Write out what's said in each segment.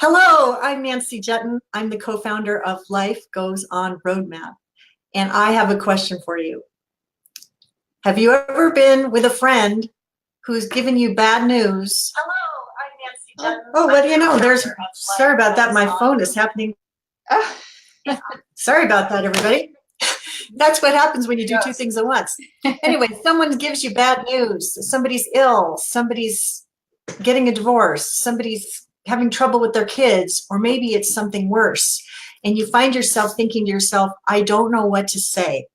Hello, I'm Nancy Juetten. I'm the co-founder of Life Goes On Roadmap, and I have a question for you. Have you ever been with a friend who's given you bad news? Hello, I'm Nancy Juetten. Oh, what do you know? Sorry about that. My phone is happening. Sorry about that, everybody. That's what happens when you do two things at once. Anyway, someone gives you bad news. Somebody's ill. Somebody's getting a divorce. Somebody's having trouble with their kids, or maybe it's something worse. And you find yourself thinking to yourself, I don't know what to say.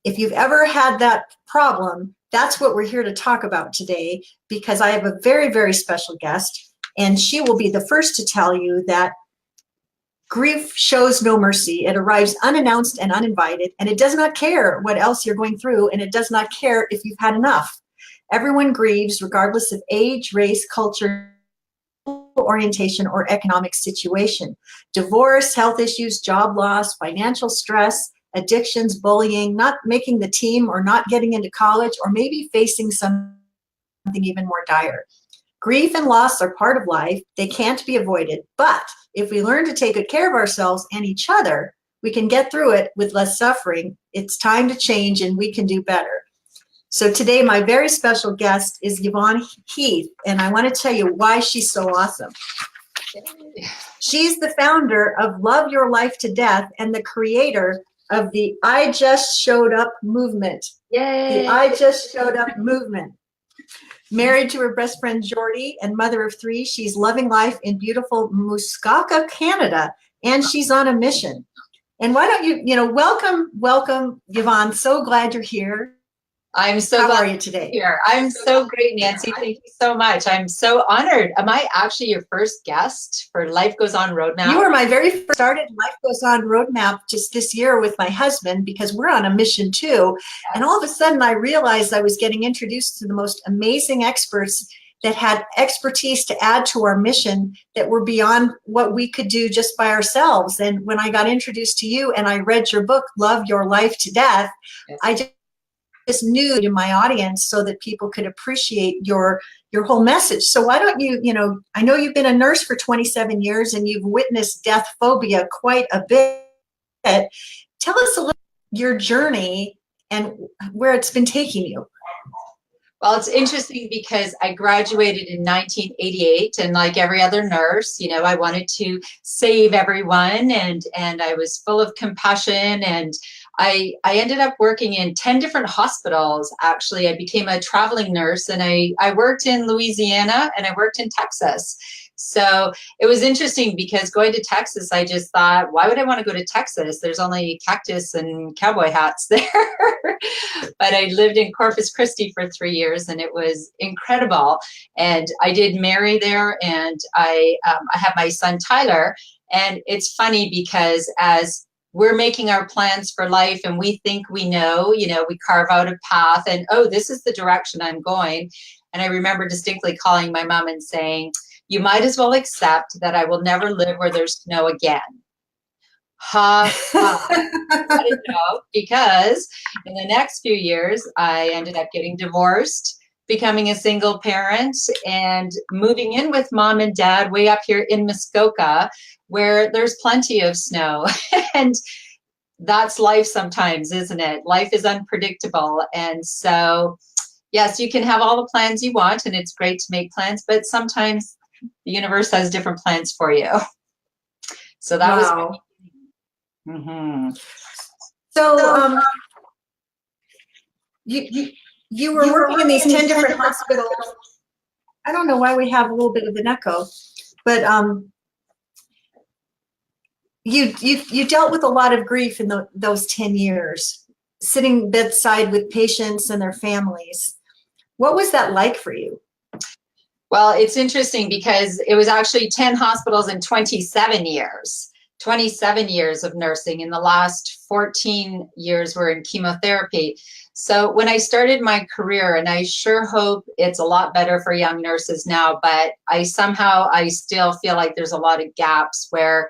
If you've ever had that problem, that's what we're here to talk about today, because I have a very, very special guest, and she will be the first to tell you that grief shows no mercy. It arrives unannounced and uninvited, and it does not care what else you're going through, and it does not care if you've had enough. Everyone grieves regardless of age, race, culture, orientation, or economic situation. Divorce, health issues, job loss, financial stress, addictions, bullying, not making the team, or not getting into college, or maybe facing something even more dire. Grief and loss are part of life. They can't be avoided. But if we learn to take good care of ourselves and each other, we can get through it with less suffering. It's time to change, and we can do better. So today, my very special guest is Yvonne Heath, and I want to tell you why she's so awesome. She's the founder of Love Your Life to Death and the creator of the I Just Showed Up movement. Yay! The I Just Showed Up movement. Married to her best friend Jordy and mother of three, she's loving life in beautiful Muskoka, Canada, and she's on a mission. And why don't you, welcome, Yvonne. So glad you're here. I'm so How glad are you today? Here. I'm so great, Nancy. Thank you so much. I'm so honored. Am I actually your first guest for Life Goes On Roadmap? You were my very first. Started Life Goes On Roadmap just this year with my husband, because we're on a mission too. Yes. And all of a sudden I realized I was getting introduced to the most amazing experts that had expertise to add to our mission that were beyond what we could do just by ourselves. And when I got introduced to you and I read your book, Love Your Life to Death, yes. I just knew to my audience so that people could appreciate your whole message. So why don't you, I know you've been a nurse for 27 years and you've witnessed death phobia quite a bit. Tell us a little your journey and where it's been taking you. Well, it's interesting because I graduated in 1988, and like every other nurse, I wanted to save everyone, and I was full of compassion, and I ended up working in 10 different hospitals. Actually, I became a traveling nurse, and I worked in Louisiana and I worked in Texas. So it was interesting because going to Texas, I just thought, why would I want to go to Texas? There's only cactus and cowboy hats there. But I lived in Corpus Christi for 3 years, and it was incredible. And I did marry there, and I have my son Tyler. And it's funny because as we're making our plans for life and we think we know, we carve out a path and, oh, this is the direction I'm going. And I remember distinctly calling my mom and saying, you might as well accept that I will never live where there's snow again. Ha, ha. I didn't know, because in the next few years, I ended up getting divorced, becoming a single parent, and moving in with mom and dad way up here in Muskoka, where there's plenty of snow. And that's life sometimes, isn't it? Life is unpredictable. And so, yes, you can have all the plans you want, and it's great to make plans, but sometimes the universe has different plans for you. So that was mm-hmm. So you were working in these 10 different hospitals. I don't know why we have a little bit of an echo, but you dealt with a lot of grief in those 10 years, sitting bedside with patients and their families. What was that like for you? Well, it's interesting because it was actually 10 hospitals in 27 years. 27 years of nursing. In the last 14 years were in chemotherapy. So when I started my career, and I sure hope it's a lot better for young nurses now, but I still feel like there's a lot of gaps where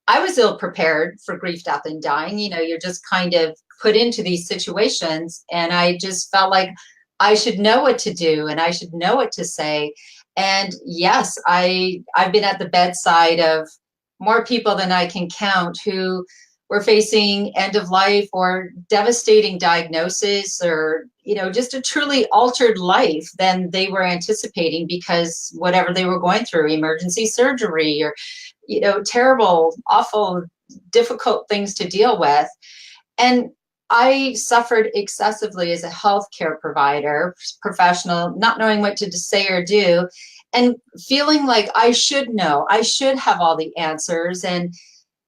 I was ill prepared for grief, death, and dying. You're just kind of put into these situations, and I just felt like I should know what to do and I should know what to say. And yes, I've been at the bedside of more people than I can count who were facing end of life or devastating diagnosis, or, you know, just a truly altered life than they were anticipating because whatever they were going through, emergency surgery or, you know, terrible, awful, difficult things to deal with. And I suffered excessively as a healthcare provider, professional, not knowing what to say or do, and feeling like I should know, I should have all the answers. And,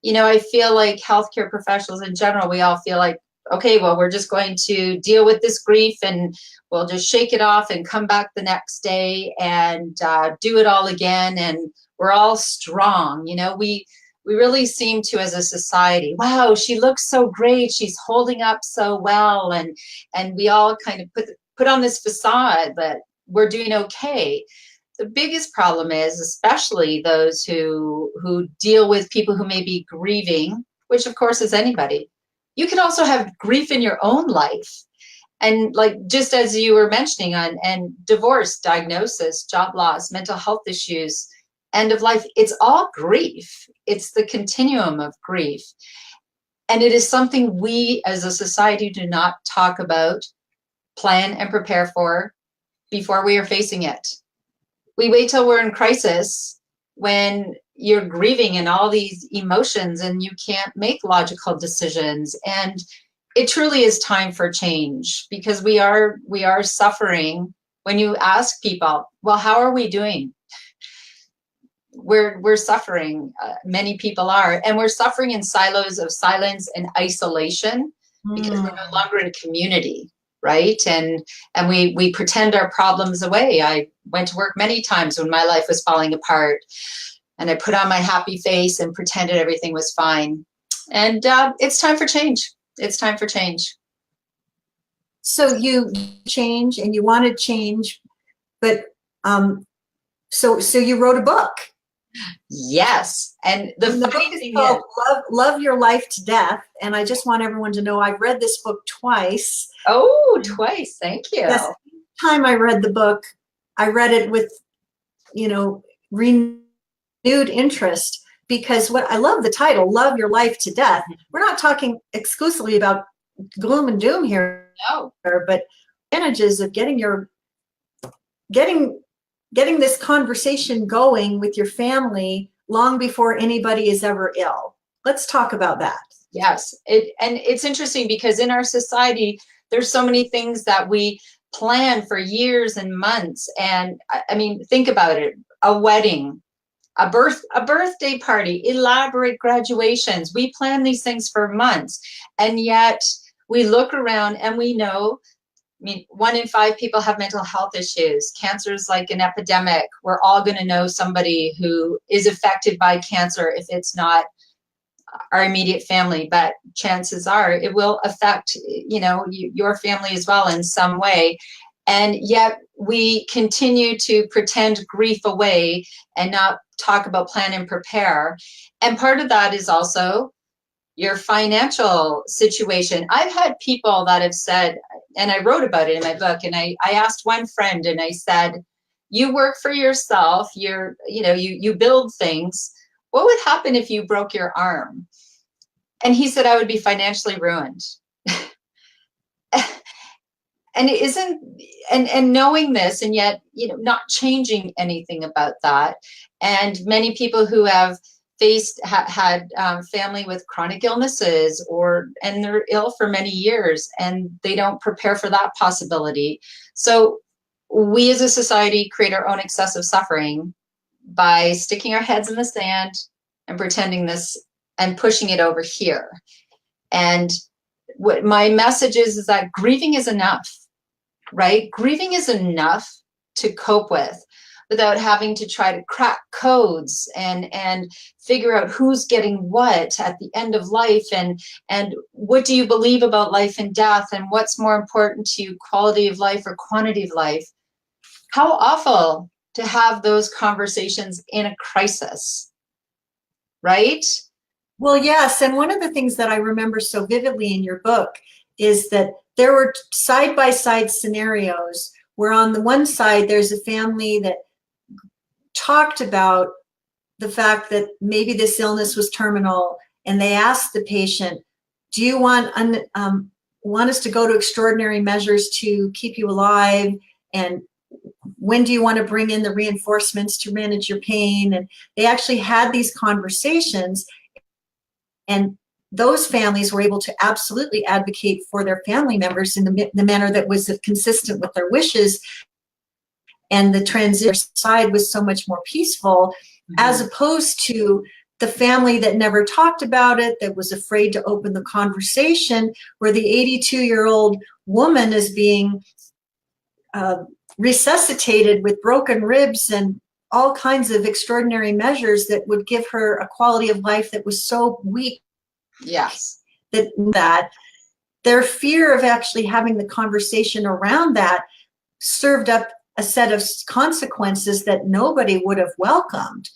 you know, I feel like healthcare professionals in general, we all feel like, okay, well, we're just going to deal with this grief and we'll just shake it off and come back the next day and do it all again. And we're all strong. You know, we really seem to, as a society, wow, she looks so great, she's holding up so well, and we all kind of put on this facade that we're doing okay. The biggest problem is, especially those who deal with people who may be grieving, which of course is anybody. You can also have grief in your own life. And like, just as you were mentioning and divorce, diagnosis, job loss, mental health issues, end of life, it's all grief. It's the continuum of grief. And it is something we as a society do not talk about, plan and prepare for before we are facing it. We wait till we're in crisis when you're grieving and all these emotions and you can't make logical decisions. And it truly is time for change, because we are suffering. When you ask people, well, how are we doing? We're suffering. Many people are, and we're suffering in silos of silence and isolation because we're no longer in community, right? And we pretend our problems away. I went to work many times when my life was falling apart, and I put on my happy face and pretended everything was fine. And it's time for change. It's time for change. So you change and you want to change, but so you wrote a book. Yes. And the book is called Love Your Life to Death. And I just want everyone to know I've read this book twice. Oh, twice. Thank you. Yes. Time I read the book, I read it with, you know, renewed interest, because what I love the title, Love Your Life to Death. We're not talking exclusively about gloom and doom here, no, but advantages of getting this conversation going with your family long before anybody is ever ill. Let's talk about that. Yes. And it's interesting because in our society, there's so many things that we plan for years and months. And I mean, think about it, a wedding, a birthday party, elaborate graduations. We plan these things for months. And yet we look around and we know, I mean, 1 in 5 people have mental health issues. Cancer is like an epidemic. We're all going to know somebody who is affected by cancer, if it's not our immediate family, but chances are it will affect, you know, your family as well in some way. And yet we continue to pretend grief away and not talk about plan and prepare. And part of that is also your financial situation. I've had people that have said, and I wrote about it in my book, and I asked one friend and I said, you work for yourself, you build things. What would happen if you broke your arm? And he said, I would be financially ruined. And it isn't, and knowing this, and yet, you know, not changing anything about that. And many people who have had family with chronic illnesses, and they're ill for many years, and they don't prepare for that possibility. So we as a society create our own excessive suffering by sticking our heads in the sand and pretending this and pushing it over here. And what my message is that grieving is enough, right? Grieving is enough to cope with without having to try to crack codes and figure out who's getting what at the end of life, and what do you believe about life and death, and what's more important to you, quality of life or quantity of life. How awful to have those conversations in a crisis, right? Well, yes. And one of the things that I remember so vividly in your book is that there were side-by-side scenarios where on the one side, there's a family that talked about the fact that maybe this illness was terminal, and they asked the patient, do you want us to go to extraordinary measures to keep you alive? And when do you want to bring in the reinforcements to manage your pain? And they actually had these conversations, and those families were able to absolutely advocate for their family members in the manner that was consistent with their wishes. And the transition side was so much more peaceful, as opposed to the family that never talked about it, that was afraid to open the conversation, where the 82-year-old woman is being resuscitated with broken ribs and all kinds of extraordinary measures that would give her a quality of life that was so weak. Yes. That their fear of actually having the conversation around that served up a set of consequences that nobody would have welcomed.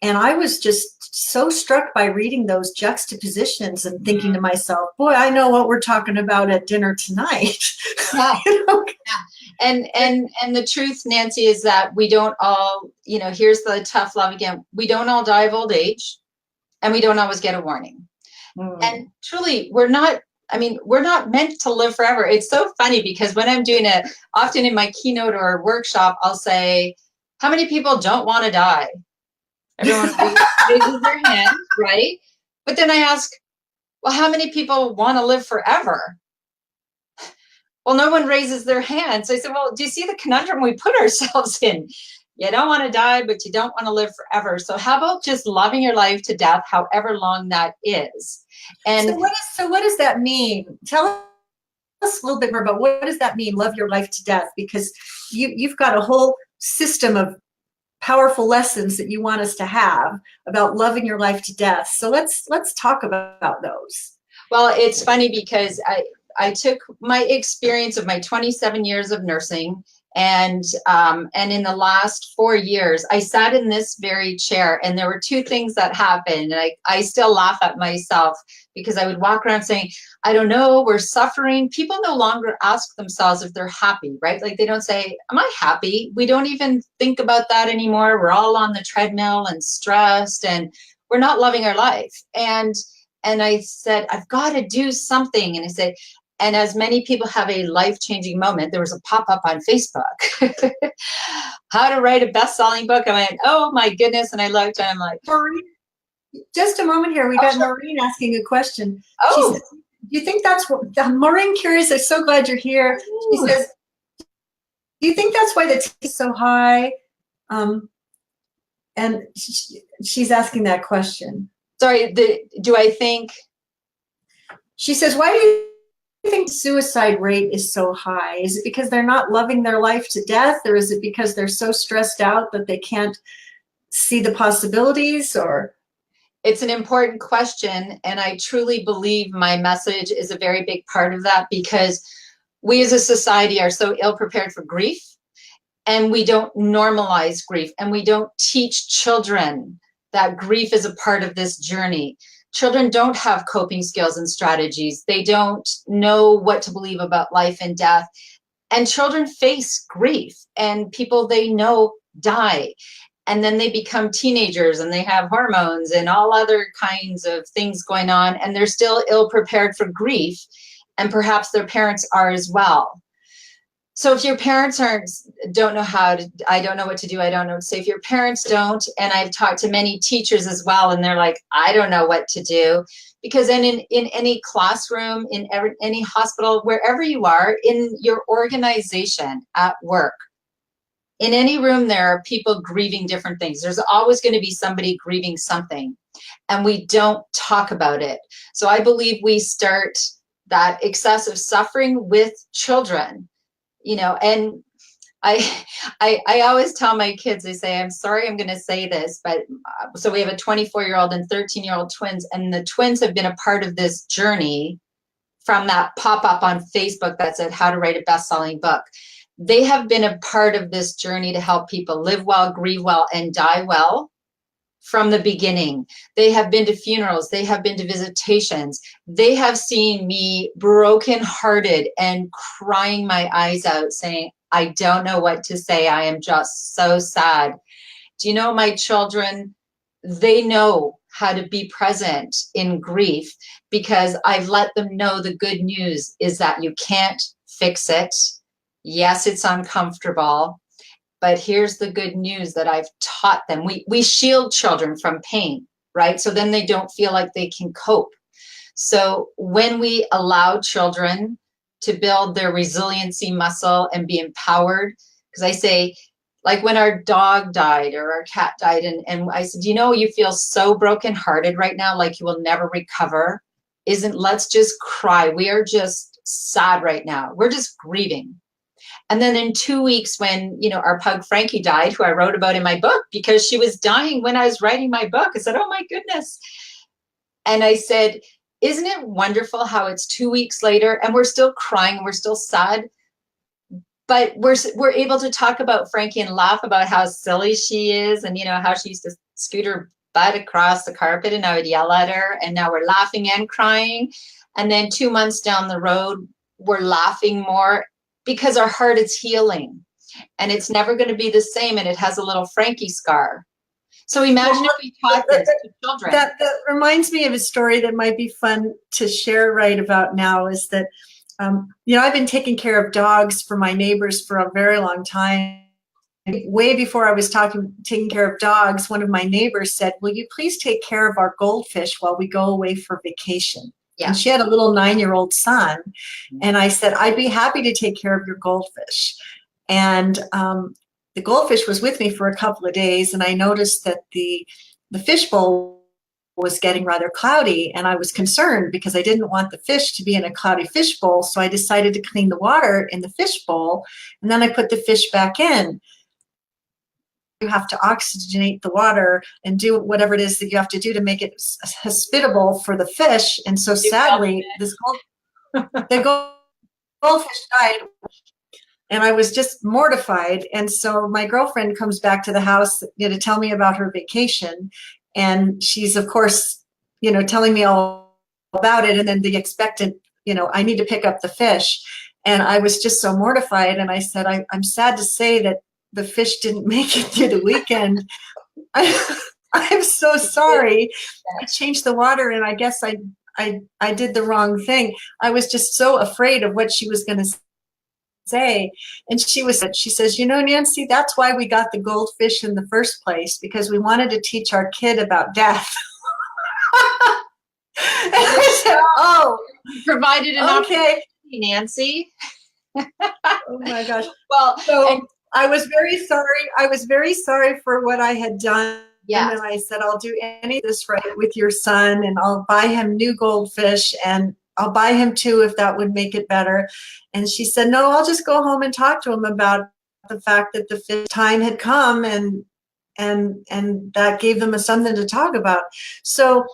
And I was just so struck by reading those juxtapositions and thinking to myself, boy, I know what we're talking about at dinner tonight. Yeah. And the truth, Nancy, is that we don't all, here's the tough love again. We don't all die of old age, and we don't always get a warning. And truly, we're not meant to live forever. It's so funny because when I'm doing it, often in my keynote or workshop, I'll say, how many people don't want to die? Everyone raises their hand, right? But then I ask, well, how many people want to live forever? Well, no one raises their hand. So I said, well, do you see the conundrum we put ourselves in? You don't want to die, but you don't want to live forever. So how about just loving your life to death, however long that is? And so what does that mean? Tell us a little bit more about what does that mean, love your life to death? Because you've got a whole system of powerful lessons that you want us to have about loving your life to death. So let's talk about those. Well, it's funny because I took my experience of my 27 years of nursing, and in the last 4 years, I sat in this very chair, and there were two things that happened. And I still laugh at myself because I would walk around saying, I don't know, we're suffering. People no longer ask themselves if they're happy, right? Like they don't say, am I happy? We don't even think about that anymore. We're all on the treadmill and stressed, and we're not loving our life. And I said, I've got to do something. And I said, and as many people have a life-changing moment, there was a pop-up on Facebook. How to write a best-selling book. I went, oh my goodness. And I looked and I'm like, Maureen, just a moment here. We got sure. Maureen asking a question. Oh. She says, do you think that's what, Maureen Curious, I'm so glad you're here. She says, do you think that's why the T is so high? And she's asking that question. Sorry, do I think? She says, why do you think suicide rate is so high? Is it because they're not loving their life to death, or is it because they're so stressed out that they can't see the possibilities? Or it's an important question, and I truly believe my message is a very big part of that, because we as a society are so ill prepared for grief, and we don't normalize grief, and we don't teach children that grief is a part of this journey. Children don't have coping skills and strategies. They don't know what to believe about life and death. And children face grief, and people they know die. And then they become teenagers and they have hormones and all other kinds of things going on, and they're still ill prepared for grief. And perhaps their parents are as well. So if your parents don't know I don't know what to do, I don't know what to say. If your parents don't, and I've talked to many teachers as well, and they're like, I don't know what to do. Because in any classroom, in any hospital, wherever you are, in your organization, at work, in any room, there are people grieving different things. There's always going to be somebody grieving something, and we don't talk about it. So I believe we start that excessive suffering with children. And I always tell my kids, I say, I'm sorry, I'm going to say this, but so we have a 24-year-old and 13-year-old twins, and the twins have been a part of this journey from that pop-up on Facebook that said how to write a best-selling book. They have been a part of this journey to help people live well, grieve well, and die well from the beginning. They have been to funerals. They have been to visitations. They have seen me brokenhearted and crying my eyes out saying, I don't know what to say. I am just so sad. do you know, my children, they know how to be present in grief because I've let them know the good news is that you can't fix it. Yes, it's uncomfortable, but here's the good news that I've taught them. We shield children from pain, right? So then they don't feel like they can cope. So when we allow children to build their resiliency muscle and be empowered, because I say, like when our dog died or our cat died, and I said, you know, you feel so brokenhearted right now, like you will never recover. Let's just cry. We are just sad right now. We're just grieving. And then in 2 weeks, when, you know, our pug Frankie died, who I wrote about in my book, because she was dying when I was writing my book, I said, oh my goodness. And I said, isn't it wonderful how it's 2 weeks later and we're still crying, we're still sad, but we're able to talk about Frankie and laugh about how silly she is, and you know how she used to scoot her butt across the carpet and I would yell at her, and now we're laughing and crying. And then 2 months down the road, we're laughing more because our heart is healing, and it's never going to be the same, and it has a little Frankie scar. So imagine if we taught this to children. That reminds me of a story that might be fun to share right about now, is that, you know, I've been taking care of dogs for my neighbors for a very long time. Way before I was taking care of dogs, one of my neighbors said, will you please take care of our goldfish while we go away for vacation? Yeah. And she had a little 9-year-old son. And I said, I'd be happy to take care of your goldfish. And the goldfish was with me for a couple of days, and I noticed that the fishbowl was getting rather cloudy, and I was concerned because I didn't want the fish to be in a cloudy fishbowl. So I decided to clean the water in the fishbowl, and then I put the fish back in. You have to oxygenate the water and do whatever it is that you have to do to make it hospitable for the fish. And so sadly, the goldfish died. And I was just mortified. And so my girlfriend comes back to the house, you know, to tell me about her vacation. And she's, of course, you know, telling me all about it. And then the expectant, you know, I need to pick up the fish. And I was just so mortified. And I said, I'm sad to say that the fish didn't make it through the weekend. I'm so sorry. I changed the water, and I guess I did the wrong thing. I was just so afraid of what she was going to say. And she says, you know, Nancy, that's why we got the goldfish in the first place, because we wanted to teach our kid about death. And I said, oh, provided an opportunity, Nancy. Oh my gosh. Well, so I was very sorry. I was very sorry for what I had done. Yeah. And I said, I'll do any of this right with your son, and I'll buy him new goldfish, and I'll buy him two if that would make it better. And she said, no, I'll just go home and talk to him about the fact that the fish time had come, and that gave them something to talk about. So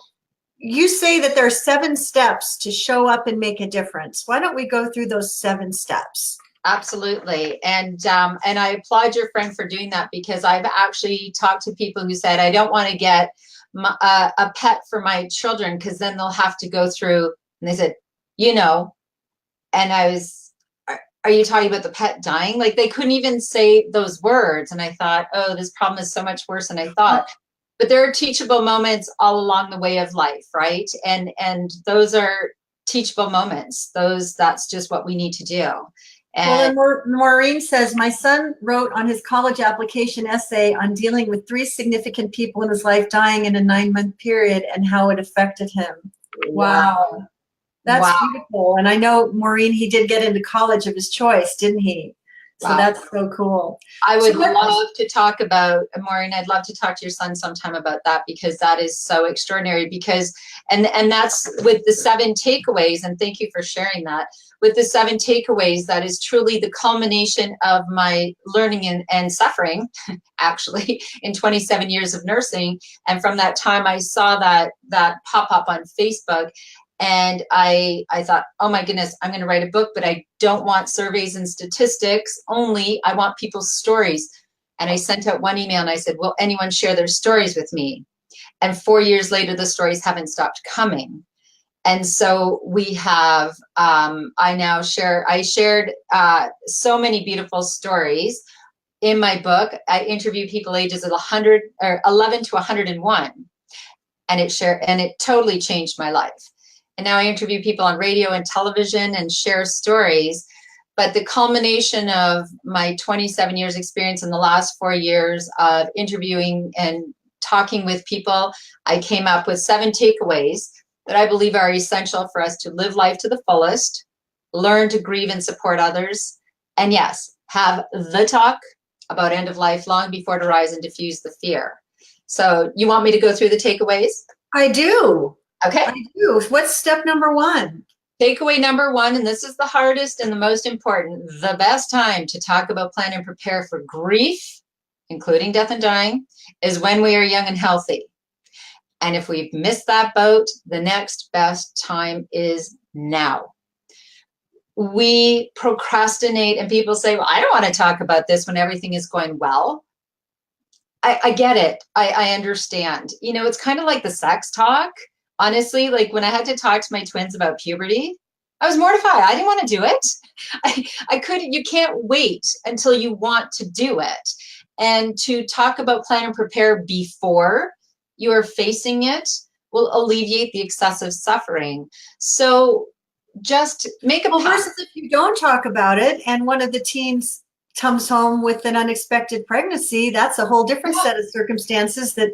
you say that there are 7 steps to show up and make a difference. Why don't we go through those 7 steps? Absolutely. And I applaud your friend for doing that, because I've actually talked to people who said, I don't want to get a pet for my children, because then they'll have to go through. And they said, you know, and I was, are you talking about the pet dying? Like, they couldn't even say those words. And I thought, oh, this problem is so much worse than I thought. But there are teachable moments all along the way of life, right? And those are teachable moments. That's just what we need to do. And well, and Maureen says, my son wrote on his college application essay on dealing with 3 significant people in his life dying in a 9-month period and how it affected him. Wow. That's beautiful. And I know, Maureen, he did get into college of his choice, didn't he? So that's so cool. I would love to talk about, Maureen, I'd love to talk to your son sometime about that, because that is so extraordinary. Because, and that's with the 7 takeaways, and thank you for sharing that. With the 7 takeaways, that is truly the culmination of my learning and suffering, actually, in 27 years of nursing. And from that time, I saw that pop up on Facebook. And I thought, oh my goodness, I'm going to write a book, but I don't want surveys and statistics only. I want people's stories. And I sent out one email and I said, will anyone share their stories with me? And 4 years later, the stories haven't stopped coming. And so we have, I shared so many beautiful stories in my book, I interview people ages of 100 or 11 to 101, and it totally changed my life. And now I interview people on radio and television and share stories. But the culmination of my 27 years experience in the last 4 years of interviewing and talking with people, I came up with 7 takeaways that I believe are essential for us to live life to the fullest, learn to grieve and support others, and yes, have the talk about end of life long before it arrives and diffuse the fear. So you want me to go through the takeaways? I do. Okay. I do. What's step number 1? Takeaway number 1, and this is the hardest and the most important, the best time to talk about, plan, and prepare for grief, including death and dying, is when we are young and healthy. And if we've missed that boat, the next best time is now. We procrastinate, and people say, well, I don't want to talk about this when everything is going well. I get it. I understand. You know, it's kind of like the sex talk. Honestly, like when I had to talk to my twins about puberty, I was mortified. I didn't want to do it. I couldn't. You can't wait until you want to do it. And to talk about, plan, and prepare before you are facing it will alleviate the excessive suffering. So just make a versus if you don't talk about it and one of the teens comes home with an unexpected pregnancy, that's a whole different set of circumstances that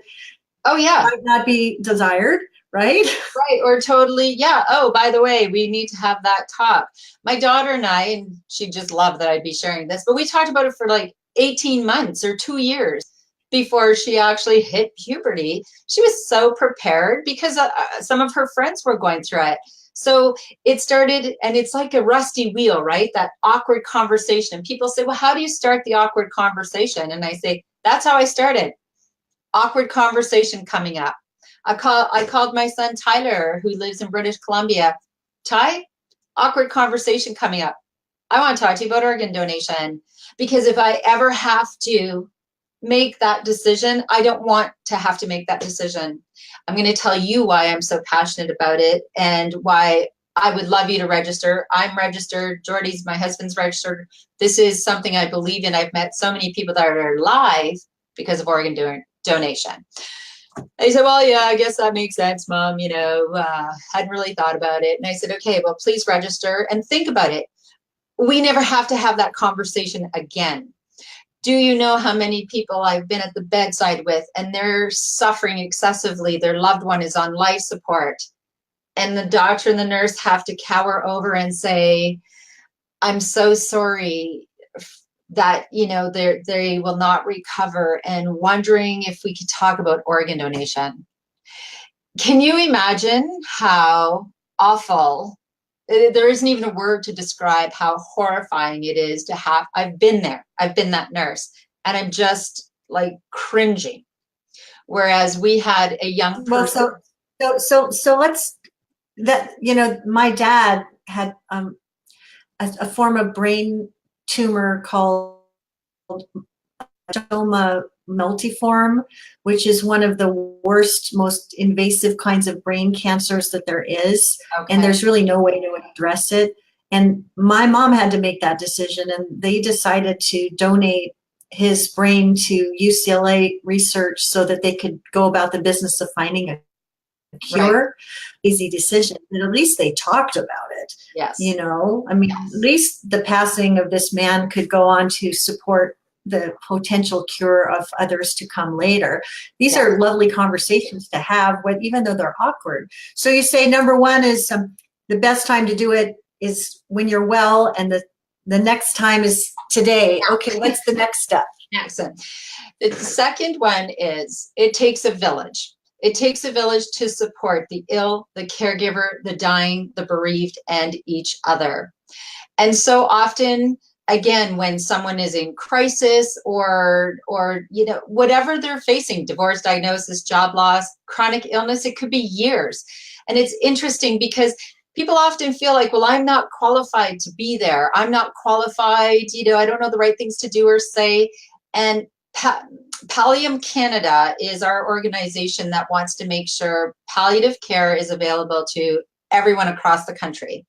might not be desired, right? Right, or totally, oh, by the way, we need to have that talk. My daughter and I, and she just loved that I'd be sharing this, but we talked about it for like 18 months or 2 years before she actually hit puberty. She was so prepared because some of her friends were going through it. So it started, and it's like a rusty wheel, right? That awkward conversation. And people say, well, how do you start the awkward conversation? And I say, that's how I started. Awkward conversation coming up. I called my son Tyler, who lives in British Columbia. Ty, awkward conversation coming up. I want to talk to you about organ donation, because if I ever have to make that decision, I don't want to have to make that decision. I'm going to tell you why I'm so passionate about it and why I would love you to register. I'm registered. Jordy's, my husband's registered. This is something I believe in. I've met so many people that are alive because of organ donation. He said, well, yeah, I guess that makes sense, Mom. You know, hadn't really thought about it. And I said, okay, well, please register and think about it. We never have to have that conversation again. Do you know how many people I've been at the bedside with and they're suffering excessively? Their loved one is on life support. And the doctor and the nurse have to cower over and say, I'm so sorry that, you know, they will not recover, and wondering if we could talk about organ donation. Can you imagine how awful? There isn't even a word to describe how horrifying it is to have. I've been there. I've been that nurse, and I'm just like cringing. Whereas we had a young person. Well, so let's, that, you know, my dad had a form of brain tumor called stoma multiforme, which is one of the worst, most invasive kinds of brain cancers that there is. Okay. And there's really no way to address it. And my mom had to make that decision, and they decided to donate his brain to UCLA research so that they could go about the business of finding a cure. Right. Easy decision, but at least they talked about it. Yes. You know, I mean, yes. At least the passing of this man could go on to support the potential cure of others to come later. These are lovely conversations to have, even though they're awkward. So you say number 1 is the best time to do it is when you're well, and the next time is today. Okay, what's the next step? Excellent. The second one is it takes a village. It takes a village to support the ill, the caregiver, the dying, the bereaved, and each other. And so often, again, when someone is in crisis or you know, whatever they're facing, divorce, diagnosis, job loss, chronic illness, it could be years. And it's interesting because people often feel like, well, I'm not qualified to be there. I'm not qualified, you know, I don't know the right things to do or say. And Pallium Canada is our organization that wants to make sure palliative care is available to everyone across the country.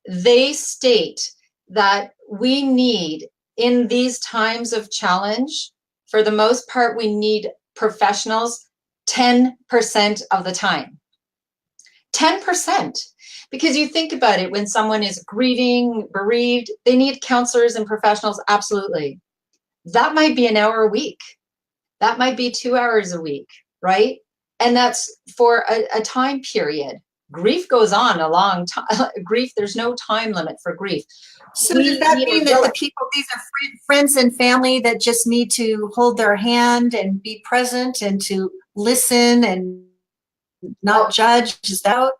They state that we need in these times of challenge, for the most part, we need professionals 10% of the time. 10%. Because you think about it, when someone is grieving, bereaved, they need counselors and professionals, absolutely. That might be an hour a week. That might be 2 hours a week, right? And that's for a time period. Grief goes on a long time. Grief, there's no time limit for grief. So does that mean that the people, these are friends and family that just need to hold their hand and be present and to listen and not judge? Is that?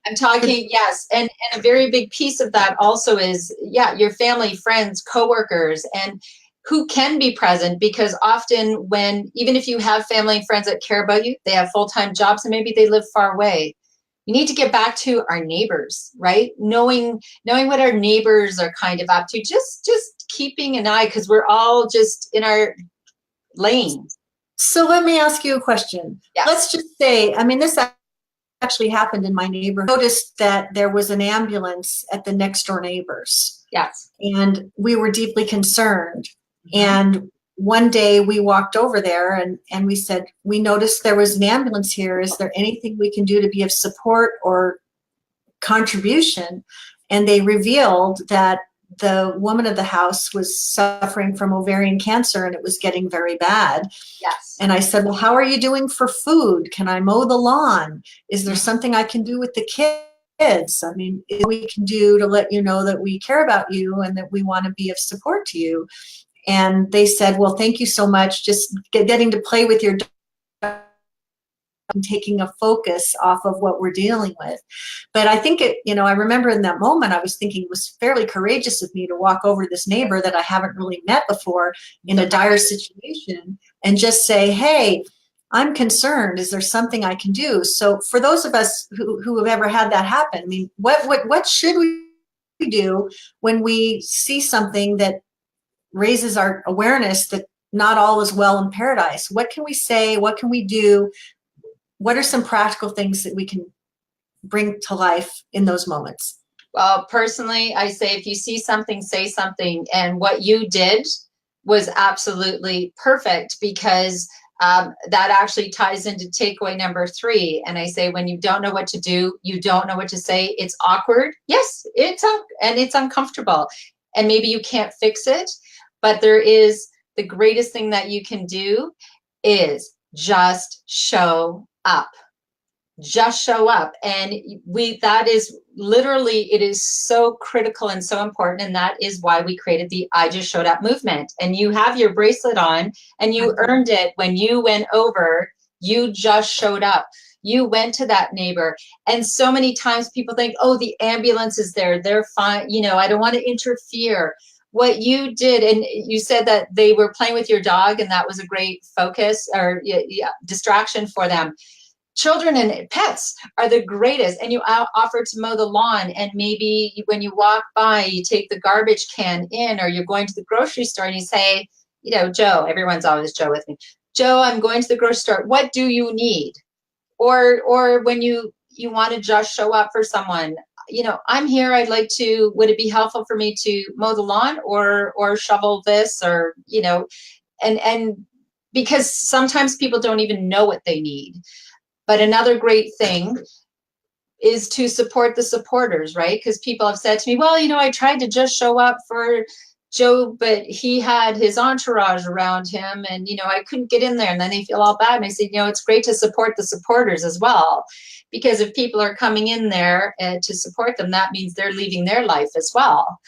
I'm talking, yes. And a very big piece of that also is, yeah, your family, friends, coworkers, and who can be present, because often when, even if you have family and friends that care about you, they have full-time jobs and maybe they live far away. You need to get back to our neighbors, right? Knowing what our neighbors are kind of up to, just keeping an eye, because we're all just in our lane. So let me ask you a question. Yes. Let's just say, I mean, this actually happened in my neighborhood. I noticed that there was an ambulance at the next door neighbors. Yes. And we were deeply concerned. And one day we walked over there and we said, we noticed there was an ambulance here. Is there anything we can do to be of support or contribution? And they revealed that the woman of the house was suffering from ovarian cancer and it was getting very bad. Yes. And I said, well, how are you doing for food? Can I mow the lawn? Is there something I can do with the kids? I mean, we can do to let you know that we care about you and that we want to be of support to you. And they said, well, thank you so much. Just getting to play with your dog and taking a focus off of what we're dealing with. But I think it, I remember in that moment, I was thinking it was fairly courageous of me to walk over to this neighbor that I haven't really met before in a dire situation and just say, hey, I'm concerned. Is there something I can do? So for those of us who have ever had that happen, I mean, what should we do when we see something that raises our awareness that not all is well in paradise? What can we say? What can we do? What are some practical things that we can bring to life in those moments? Well, personally, I say if you see something, say something. And what you did was absolutely perfect, because that actually ties into takeaway number 3. And I say, when you don't know what to do, you don't know what to say, it's awkward. Yes, it's uncomfortable. And maybe you can't fix it, but there is the greatest thing that you can do is just show up. Just show up. And that is literally, it is so critical and so important. And that is why we created the I Just Showed Up movement. And you have your bracelet on and you earned it when you went over, you just showed up. You went to that neighbor. And so many times people think, oh, the ambulance is there, they're fine. I don't want to interfere. What you did, and you said that they were playing with your dog and that was a great focus or distraction for them. Children and pets are the greatest. And you offer to mow the lawn, and maybe when you walk by, you take the garbage can in, or you're going to the grocery store and you say, Joe, everyone's always Joe with me. Joe, I'm going to the grocery store. What do you need? Or when you want to just show up for someone, I'm here. I'd like to, would it be helpful for me to mow the lawn or shovel this, or, and because sometimes people don't even know what they need. But another great thing is to support the supporters, right? Because people have said to me, well, I tried to just show up for Joe, but he had his entourage around him and, I couldn't get in there, and then they feel all bad. And I said, it's great to support the supporters as well, because if people are coming in there to support them, that means they're leaving their life as well.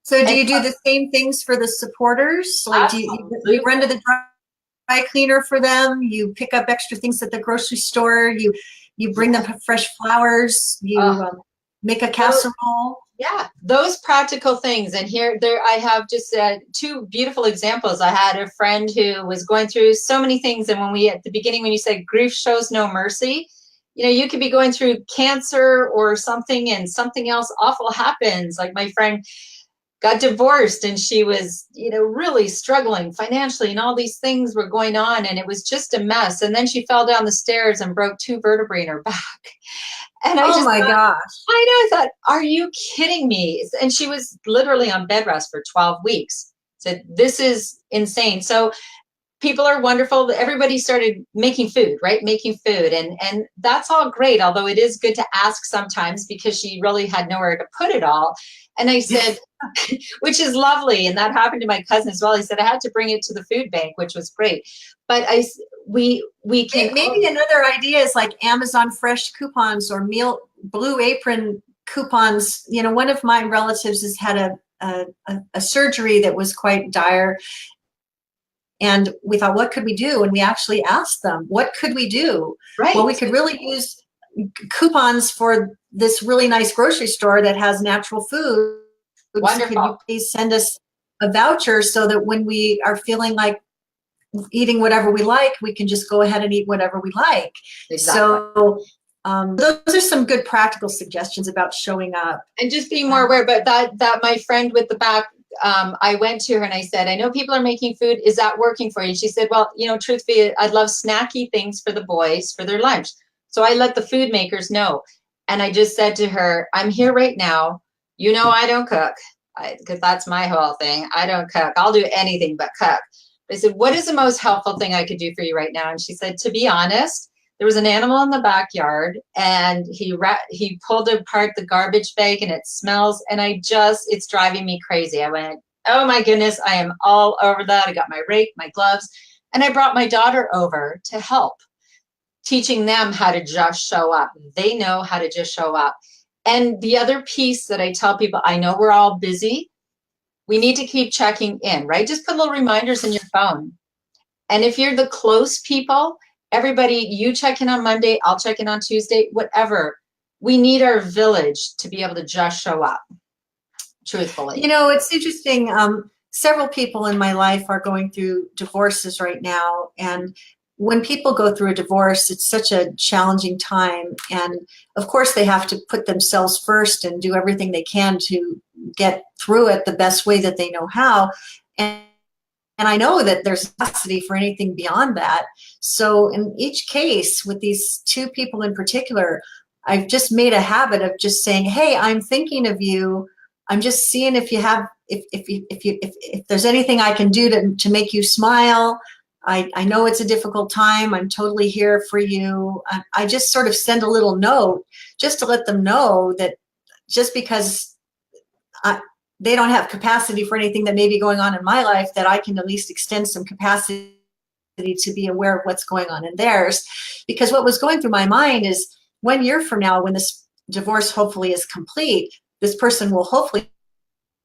So do you do the same things for the supporters? Like, do you run to the dry cleaner for them? You pick up extra things at the grocery store? You bring them fresh flowers? You make a casserole? Yeah, those practical things. And I have just 2 beautiful examples. I had a friend who was going through so many things. And at the beginning, when you said grief shows no mercy, you could be going through cancer or something and something else awful happens. Like my friend, got divorced, and she was, really struggling financially, and all these things were going on, and it was just a mess. And then she fell down the stairs and broke 2 vertebrae in her back. And Oh my gosh. I thought, are you kidding me? And she was literally on bed rest for 12 weeks. Said, this is insane. So people are wonderful. Everybody started making food, right? Making food. And that's all great. Although it is good to ask sometimes, because she really had nowhere to put it all. And I said, which is lovely. And that happened to my cousin as well. He said, I had to bring it to the food bank, which was great. But we can. Maybe another idea is like Amazon Fresh coupons or Blue Apron coupons. One of my relatives has had a surgery that was quite dire. And we thought, what could we do? And we actually asked them, what could we do? Right. Well, we could really use coupons for this really nice grocery store that has natural food. Wonderful. Could you please send us a voucher so that when we are feeling like eating whatever we like, we can just go ahead and eat whatever we like. Exactly. So those are some good practical suggestions about showing up. And just being more aware. But that my friend with the back, I went to her and I said, I know people are making food. Is that working for you? And she said, well, truthfully, I'd love snacky things for the boys for their lunch. So I let the food makers know. And I just said to her, I'm here right now. I don't cook, because that's my whole thing. I don't cook. I'll do anything but cook. I said, what is the most helpful thing I could do for you right now? And she said, to be honest, there was an animal in the backyard, and he pulled apart the garbage bag, and it smells, and it's driving me crazy. I went, oh my goodness, I am all over that. I got my rake, my gloves, and I brought my daughter over to help, teaching them how to just show up. They know how to just show up. And the other piece that I tell people, I know we're all busy. We need to keep checking in, right? Just put little reminders in your phone. And if you're the close people, everybody, you check in on Monday, I'll check in on Tuesday, whatever. We need our village to be able to just show up, truthfully. It's interesting. Several people in my life are going through divorces right now. And when people go through a divorce, it's such a challenging time. And of course, they have to put themselves first and do everything they can to get through it the best way that they know how. And I know that there's capacity for anything beyond that. So in each case, with these 2 people in particular, I've just made a habit of just saying, hey, I'm thinking of you. I'm just seeing if you have, if there's anything I can do to make you smile. I know it's a difficult time. I'm totally here for you. I just sort of send a little note just to let them know that just because they don't have capacity for anything that may be going on in my life, that I can at least extend some capacity to be aware of what's going on in theirs. Because what was going through my mind is 1 year from now, when this divorce hopefully is complete, this person will hopefully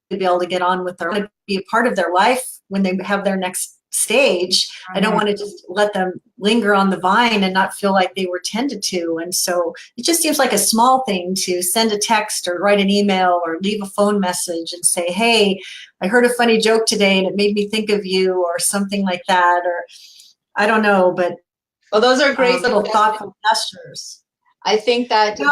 be able to get on with their, be a part of their life when they have their next stage. I don't want to just let them linger on the vine and not feel like they were tended to. And so it just seems like a small thing to send a text or write an email or leave a phone message and say, hey, I heard a funny joke today and it made me think of you, or something like that. Or I don't know, but well, those are great little thoughtful gestures. I think that is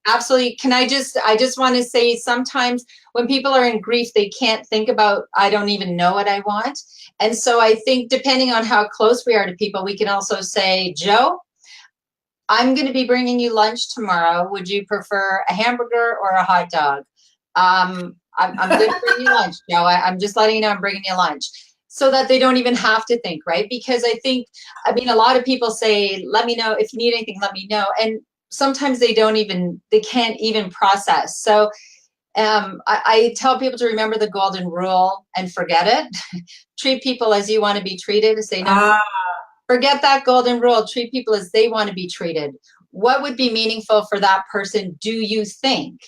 absolutely. I just want to say, sometimes when people are in grief, they can't think about, I don't even know what I want. And so I think depending on how close we are to people, we can also say, Joe, I'm going to be bringing you lunch tomorrow. Would you prefer a hamburger or a hot dog? I'm going to bring you lunch, Joe. I'm just letting you know I'm bringing you lunch. So that they don't even have to think, right? Because a lot of people say, let me know if you need anything, let me know. And sometimes they can't even process. So I tell people to remember the golden rule and forget it. Treat people as you want to be treated. Say, no, forget that golden rule. Treat people as they want to be treated. What would be meaningful for that person, do you think?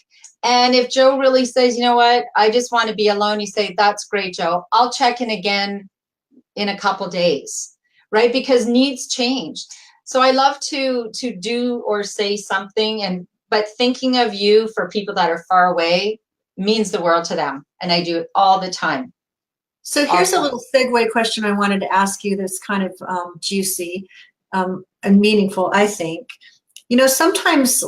And if Joe really says, you know what, I just want to be alone, you say, that's great, Joe. I'll check in again in a couple days, right? Because needs change. So I love to do or say something, but thinking of you for people that are far away means the world to them. And I do it all the time. So here's a little segue question I wanted to ask you that's kind of juicy and meaningful, I think. Sometimes,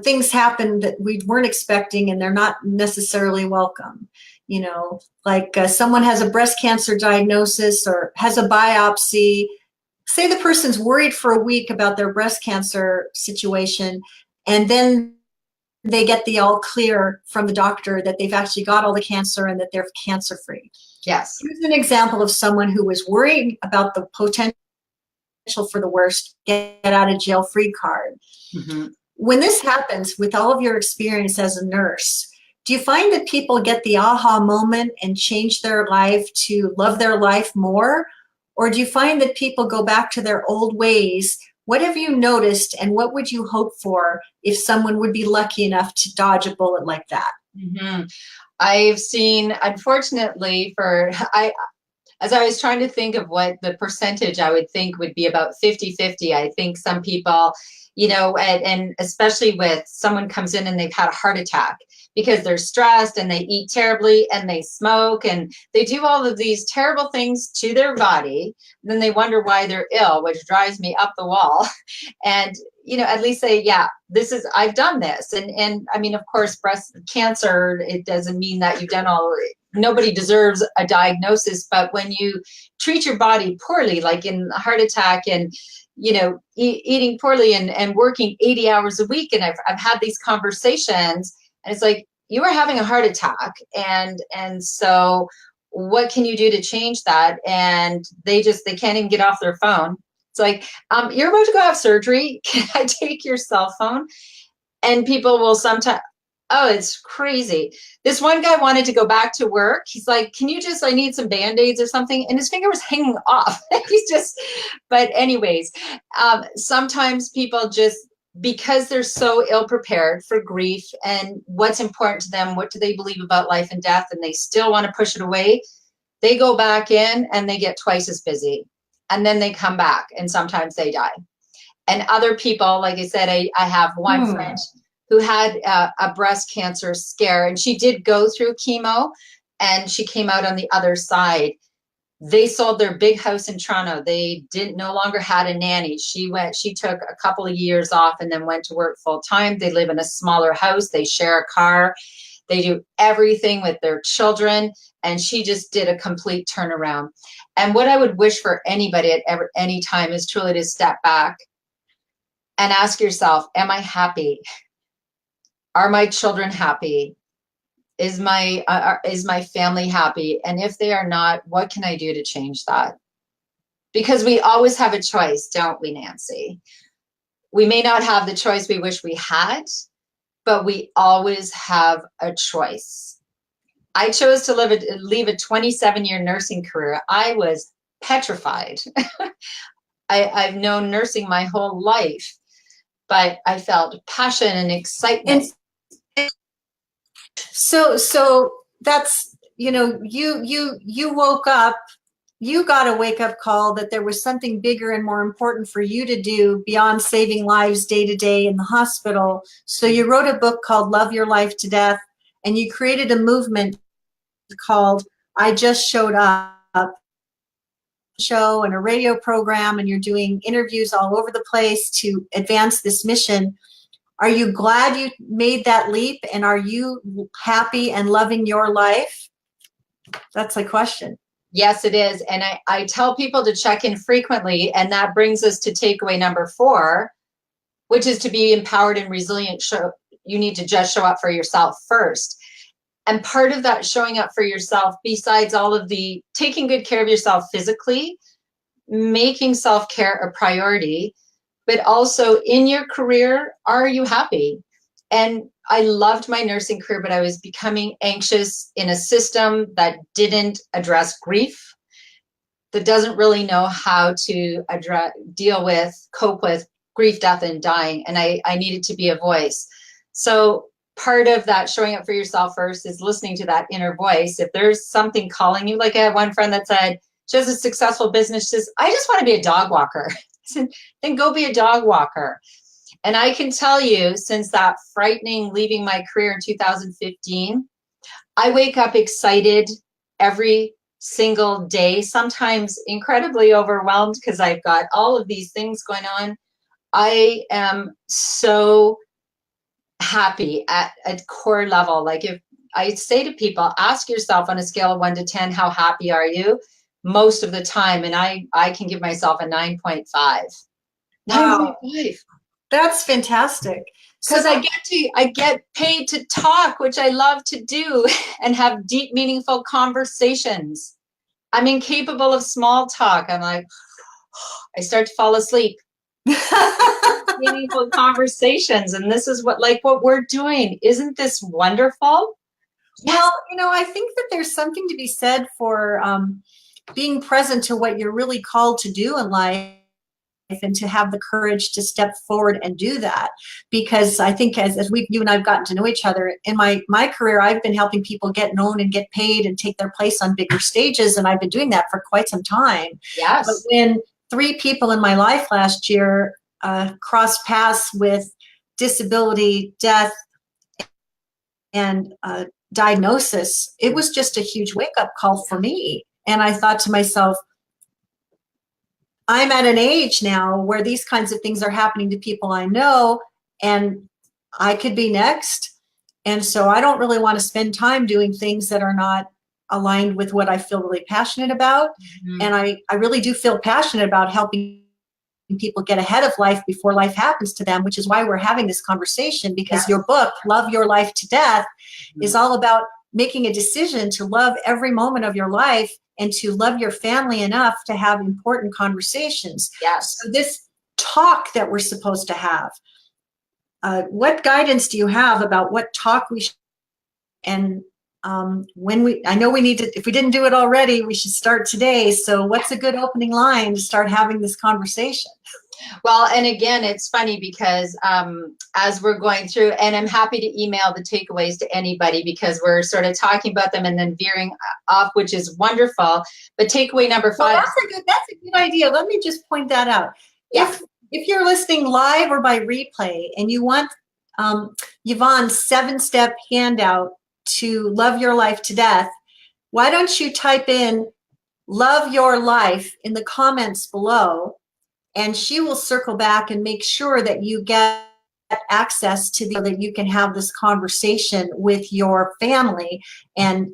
things happen that we weren't expecting and they're not necessarily welcome. You know, like someone has a breast cancer diagnosis or has a biopsy. Say the person's worried for a week about their breast cancer situation, and then they get the all clear from the doctor that they've actually got all the cancer and that they're cancer free. Yes. Here's an example of someone who was worried about the potential for the worst, get out of jail free card. Mm-hmm. When this happens, with all of your experience as a nurse, do you find that people get the aha moment and change their life to love their life more? Or do you find that people go back to their old ways? What have you noticed, and what would you hope for if someone would be lucky enough to dodge a bullet like that? Mm-hmm. I've seen, unfortunately, as I was trying to think of what the percentage I would think would be about 50-50, I think some people, you know, and especially with someone comes in and they've had a heart attack because they're stressed and they eat terribly and they smoke and they do all of these terrible things to their body. And then they wonder why they're ill, which drives me up the wall. And, you know, at least say, yeah, I've done this. And I mean, of course, breast cancer, it doesn't mean that you've done nobody deserves a diagnosis, but when you treat your body poorly, like in a heart attack and, you know, eating poorly and working 80 hours a week. And I've had these conversations and it's like, you are having a heart attack. And so what can you do to change that? And they can't even get off their phone. It's like, you're about to go have surgery. Can I take your cell phone? And people will sometimes, oh, it's crazy. This one guy wanted to go back to work. He's like, I need some Band-Aids or something. And his finger was hanging off. But anyways, sometimes people just, because they're so ill prepared for grief and what's important to them, what do they believe about life and death, and they still want to push it away, they go back in and they get twice as busy. And then they come back and sometimes they die. And other people, like I said, I have one friend who had a breast cancer scare, and she did go through chemo and she came out on the other side. They sold their big house in Toronto. They no longer had a nanny. She took a couple of years off and then went to work full time. They live in a smaller house. They share a car. They do everything with their children. And she just did a complete turnaround. And what I would wish for anybody at any time is truly to step back and ask yourself, am I happy? Are my children happy? Is my family happy? And if they are not, what can I do to change that? Because we always have a choice, don't we, Nancy? We may not have the choice we wish we had, but we always have a choice. I chose to leave a 27-year nursing career. I was petrified. I've known nursing my whole life, but I felt passion and excitement. So that's, you know, you woke up, you got a wake-up call that there was something bigger and more important for you to do beyond saving lives day to day in the hospital. So you wrote a book called Love Your Life to Death, and you created a movement called I Just Showed Up show and a radio program, and you're doing interviews all over the place to advance this mission. Are you glad you made that leap, and are you happy and loving your life? That's the question. Yes, it is. And I tell people to check in frequently, and that brings us to takeaway number 4, which is to be empowered and resilient. You need to just show up for yourself first. And part of that showing up for yourself, besides all of the taking good care of yourself physically, making self-care a priority, but also in your career, are you happy? And I loved my nursing career, but I was becoming anxious in a system that didn't address grief, that doesn't really know how to cope with grief, death, and dying. And I needed to be a voice. So part of that showing up for yourself first is listening to that inner voice. If there's something calling you, like I had one friend that said, she has a successful business, she says, I just want to be a dog walker. I said, then go be a dog walker. And I can tell you, since that frightening leaving my career in 2015, I wake up excited every single day, sometimes incredibly overwhelmed because I've got all of these things going on. I am so happy at a core level. Like if I say to people, ask yourself on a scale of 1 to 10, how happy are you? Most of the time, and I can give myself a 9.5. Wow. 9.5. That's fantastic. Because I get paid to talk, which I love to do, and have deep, meaningful conversations. I'm incapable of small talk. I'm like, I start to fall asleep. Meaningful conversations, and this is what we're doing. Isn't this wonderful? Well, I think that there's something to be said for being present to what you're really called to do in life, and to have the courage to step forward and do that. Because I think as you and I've gotten to know each other, in my career, I've been helping people get known and get paid and take their place on bigger stages, and I've been doing that for quite some time. Yes. But when 3 people in my life last year crossed paths with disability, death, and diagnosis, it was just a huge wake-up call for me. And I thought to myself, I'm at an age now where these kinds of things are happening to people I know, and I could be next. And so I don't really want to spend time doing things that are not aligned with what I feel really passionate about. Mm-hmm. And I really do feel passionate about helping people get ahead of life before life happens to them, which is why we're having this conversation, because Yes. your book, Love Your Life to Death, is all about making a decision to love every moment of your life and to love your family enough to have important conversations. Yes. So this talk that we're supposed to have, what guidance do you have about what talk we should, and I know we need to, if we didn't do it already, we should start today. So what's a good opening line to start having this conversation? Well, and again, it's funny because as we're going through, and I'm happy to email the takeaways to anybody, because we're sort of talking about them and then veering off, which is wonderful. But takeaway number 5. Well, that's a good idea. Let me just point that out. Yeah. If you're listening live or by replay and you want Yvonne's 7-step handout to love your life to death, why don't you type in "love your life" in the comments below, and she will circle back and make sure that you get access to that you can have this conversation with your family and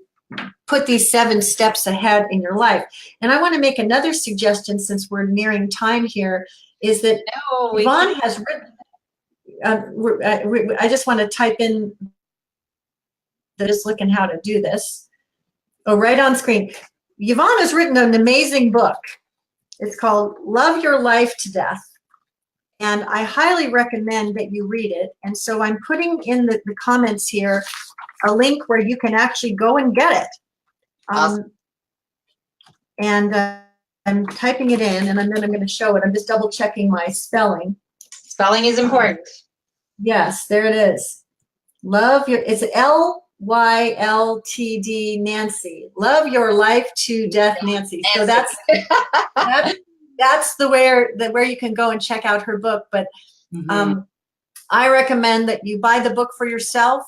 put these 7 steps ahead in your life. And I want to make another suggestion, since we're nearing time here, is that Yvonne has written, I just want to type in, just looking how to do this. Oh, right on screen. Yvonne has written an amazing book. It's called Love Your Life to Death. And I highly recommend that you read it. And so I'm putting in the comments here a link where you can actually go and get it. Awesome. And I'm typing it in, and then I'm going to show it. I'm just double checking my spelling. Spelling is important. Yes, there it is. It's LYLTD Nancy. Love Your Life to Death, Nancy. So that's the where you can go and check out her book. But I recommend that you buy the book for yourself,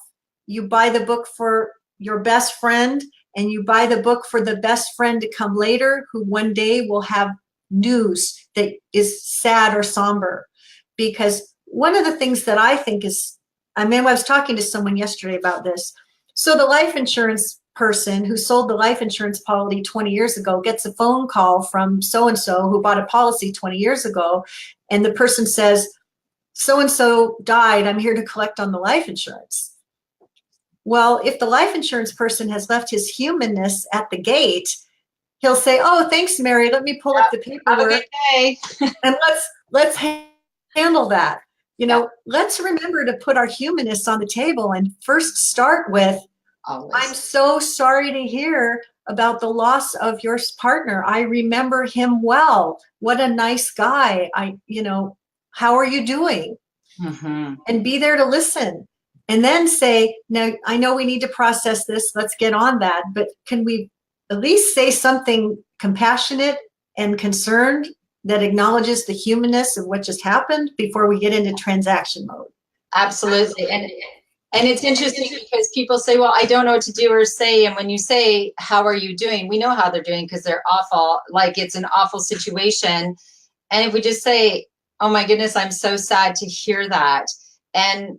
you buy the book for your best friend, and you buy the book for the best friend to come later, who one day will have news that is sad or somber. Because one of the things that I think is, I was talking to someone yesterday about this. So the life insurance person who sold the life insurance policy 20 years ago gets a phone call from so-and-so who bought a policy 20 years ago. And the person says, so-and-so died, I'm here to collect on the life insurance. Well, if the life insurance person has left his humanness at the gate, he'll say, oh, thanks, Mary, let me pull up the paperwork. Have a good day. And let's handle that. Let's remember to put our humanness on the table and first start with, Always. I'm so sorry to hear about the loss of your partner. I remember him well. What a nice guy. How are you doing? And be there to listen. And then say, now, I know we need to process this. Let's get on that. But can we at least say something compassionate and concerned that acknowledges the humanness of what just happened before we get into transaction mode? Absolutely. And it's interesting because people say, well, I don't know what to do or say. And when you say, how are you doing? We know how they're doing because they're awful. Like, it's an awful situation. And if we just say, oh my goodness, I'm so sad to hear that. And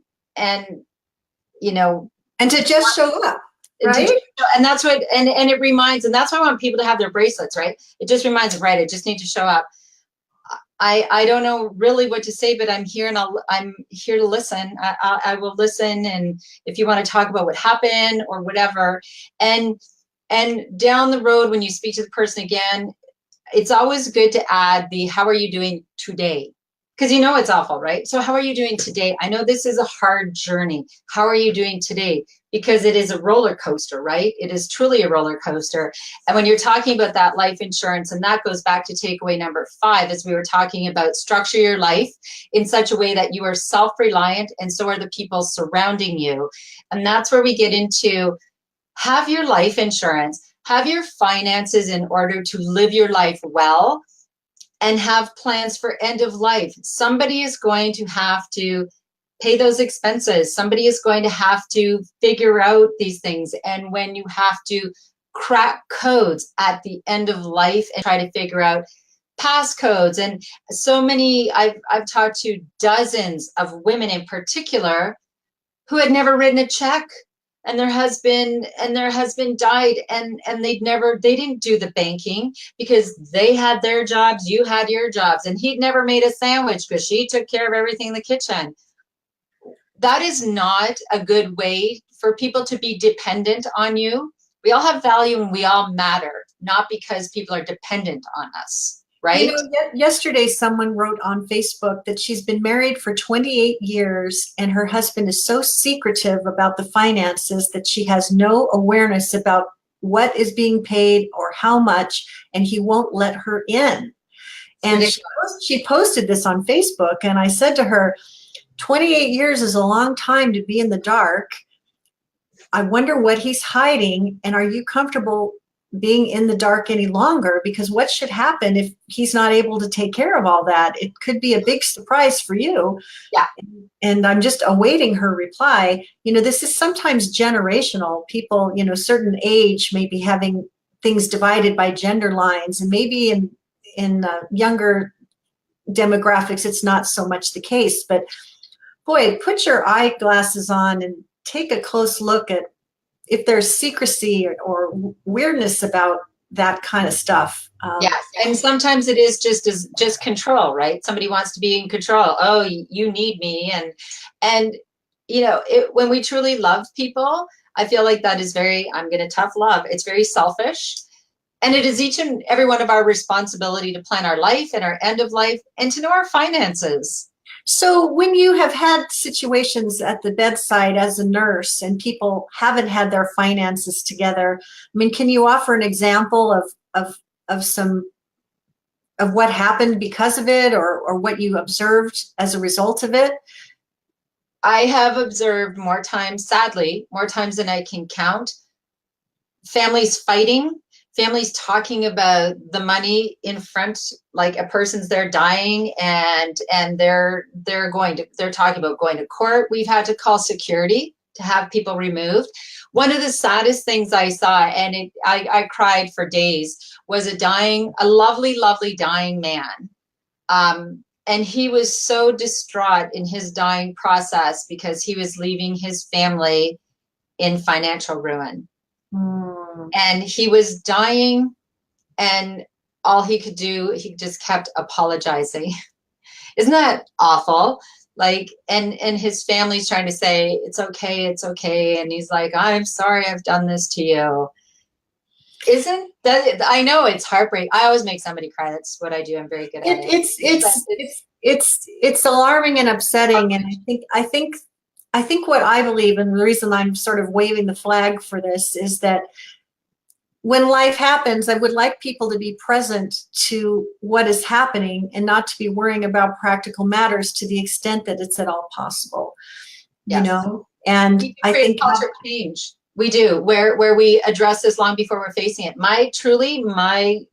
to just show up. Right? And that's what, and it reminds, and that's why I want people to have their bracelets, right? It just reminds them, right? I just need to show up. I don't know really what to say, but I'm here and I'm here to listen. I will listen. And if you want to talk about what happened or whatever, and down the road, when you speak to the person again, it's always good to add the, how are you doing today? Because you know it's awful, right? So how are you doing today? I know this is a hard journey. How are you doing today? Because it is a roller coaster, right? It is truly a roller coaster. And when you're talking about that life insurance, and that goes back to takeaway number 5, as we were talking about, structure your life in such a way that you are self-reliant and so are the people surrounding you. And that's where we get into, have your life insurance, have your finances in order to live your life well, and have plans for end of life. Somebody is going to have to pay those expenses. Somebody is going to have to figure out these things. And when you have to crack codes at the end of life and try to figure out passcodes, and so many, I've talked to dozens of women in particular who had never written a check, and their husband died, and they didn't do the banking because they had their jobs, you had your jobs, and he'd never made a sandwich because she took care of everything in the kitchen. That is not a good way for people to be dependent on you. We all have value and we all matter, not because people are dependent on us, right? You know, yesterday someone wrote on Facebook that she's been married for 28 years and her husband is so secretive about the finances that she has no awareness about what is being paid or how much, and he won't let her in. And she posted this on Facebook, and I said to her, 28 years is a long time to be in the dark. I wonder what he's hiding, and are you comfortable being in the dark any longer? Because what should happen if he's not able to take care of all that? It could be a big surprise for you. Yeah. And I'm just awaiting her reply. You know, this is sometimes generational. People, you know, certain age may be having things divided by gender lines, and maybe in younger demographics, it's not so much the case. But boy, put your eyeglasses on and take a close look at if there's secrecy or weirdness about that kind of stuff. Yes, and sometimes it is just control, right? Somebody wants to be in control. Oh, you need me, and you know, when we truly love people, I feel like that is very, I'm going to tough love. It's very selfish, and it is each and every one of our responsibility to plan our life and our end of life and to know our finances. So when you have had situations at the bedside as a nurse and people haven't had their finances together, I mean, can you offer an example of some of what happened because of it, or what you observed as a result of it? I have observed more times, sadly, more times than I can count, families fighting, families talking about the money in front, like a person's there dying, and they're talking about going to court. We've had to call security to have people removed. One of the saddest things I saw, and I cried for days, was a lovely, lovely dying man. And he was so distraught in his dying process because he was leaving his family in financial ruin. And he was dying, and all he could do, he just kept apologizing. Isn't that awful? Like, and his family's trying to say, it's okay, it's okay. And he's like, I'm sorry I've done this to you. Isn't that, I know it's heartbreaking. I always make somebody cry. That's what I do. I'm very good at it. It's alarming and upsetting. And I think what I believe, and the reason I'm sort of waving the flag for this, is that when life happens, I would like people to be present to what is happening and not to be worrying about practical matters to the extent that it's at all possible. Yes. You know, and I think culture change. We do, where we address this long before we're facing it. My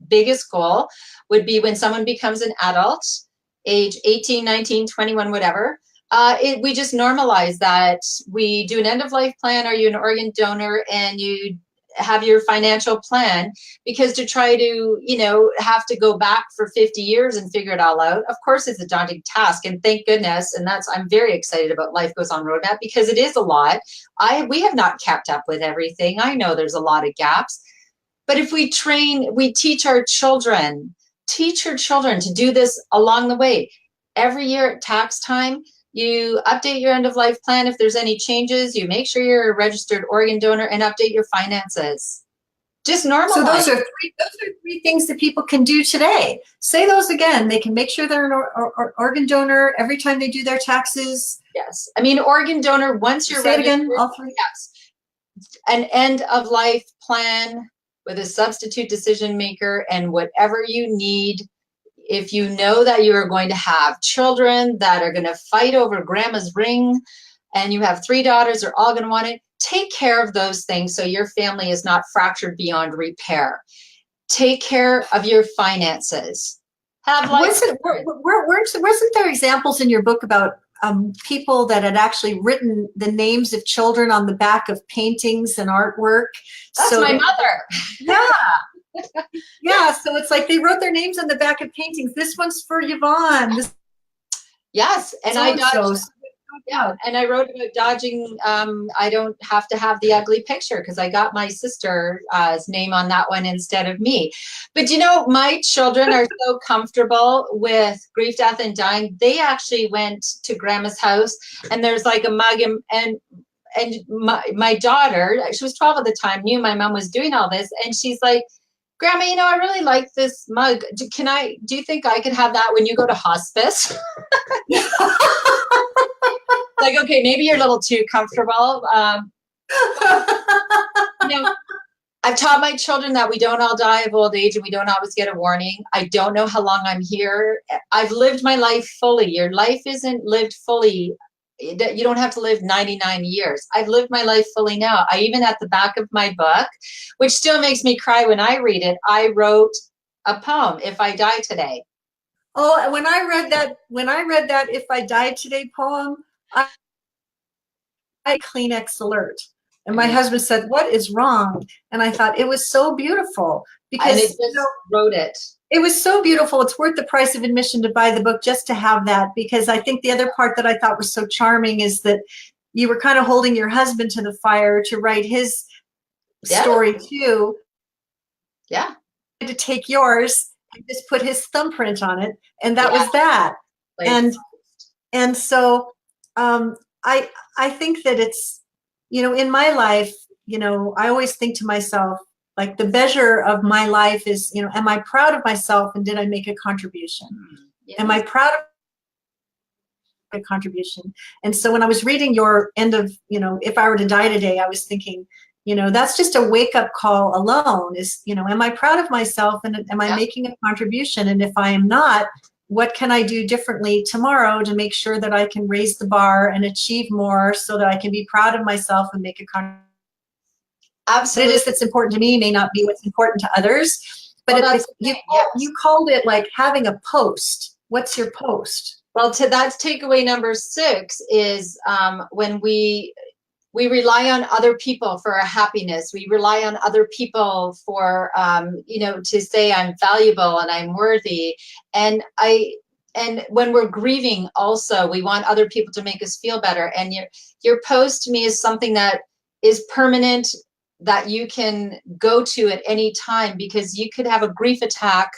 biggest goal would be when someone becomes an adult, age 18, 19, 21, whatever, we just normalize that. We do an end of life plan. Are you an organ donor? And you have your financial plan, because to try to, you know, have to go back for 50 years and figure it all out, of course, it's a daunting task. And thank goodness. And I'm very excited about Life Goes On Roadmap, because it is a lot. We have not kept up with everything. I know there's a lot of gaps. But if we teach your children to do this along the way. Every year at tax time, you update your end of life plan. If there's any changes, you make sure you're a registered organ donor and update your finances. Just normalize. So those are three things that people can do today. Say those again. They can make sure they're an organ donor every time they do their taxes. Yes. I mean, organ donor, once you're Say it again, all three. Yes. An end of life plan with a substitute decision maker, and whatever you need. If you know that you are going to have children that are going to fight over grandma's ring, and you have 3 daughters, they're all going to want it, take care of those things so your family is not fractured beyond repair. Take care of your finances. Wasn't there examples in your book about people that had actually written the names of children on the back of paintings and artwork? That's my mother. Yeah. Yeah, so it's like they wrote their names on the back of paintings. This one's for Yvonne. Yes, and I dodged. Yeah, and I wrote about dodging. I don't have to have the ugly picture, because I got my sister's name on that one instead of me. But you know, my children are so comfortable with grief, death, and dying. They actually went to grandma's house, and there's like a mug, and my daughter, she was 12 at the time, knew my mom was doing all this, and she's like, Grandma, you know, I really like this mug. Do you think I could have that when you go to hospice? Like, okay, maybe you're a little too comfortable. You know, I've taught my children that we don't all die of old age, and we don't always get a warning. I don't know how long I'm here. I've lived my life fully. Your life isn't lived fully. You don't have to live 99 years. I've lived my life fully now. I even, at the back of my book, which still makes me cry when I read it, I wrote a poem, If I Die Today. Oh, when I read that If I Died Today poem, I Kleenex alert. And my husband said, what is wrong? And I thought it was so beautiful, because and it just wrote it. It was so beautiful. It's worth the price of admission to buy the book just to have that, because I think the other part that I thought was so charming is that you were kind of holding your husband to the fire to write his story too. Yeah. To take yours and just put his thumbprint on it. And that was that. Like, and so I think that it's, you know, in my life, you know, I always think to myself, like, the measure of my life is, you know, am I proud of myself, and did I make a contribution? Yes. Am I proud of a contribution? And so when I was reading your end of, you know, If I Were to Die Today, I was thinking, you know, that's just a wake-up call alone, is, you know, am I proud of myself, and am I making a contribution? And if I am not, what can I do differently tomorrow to make sure that I can raise the bar and achieve more, so that I can be proud of myself and make a contribution? Absolutely. What it is that's important to me may not be what's important to others. But you called it like having a post. What's your post? Well, that's takeaway number 6 is when we rely on other people for our happiness. We rely on other people for, you know, to say I'm valuable and I'm worthy. And when we're grieving also, we want other people to make us feel better. And your post to me is something that is permanent, that you can go to at any time, because you could have a grief attack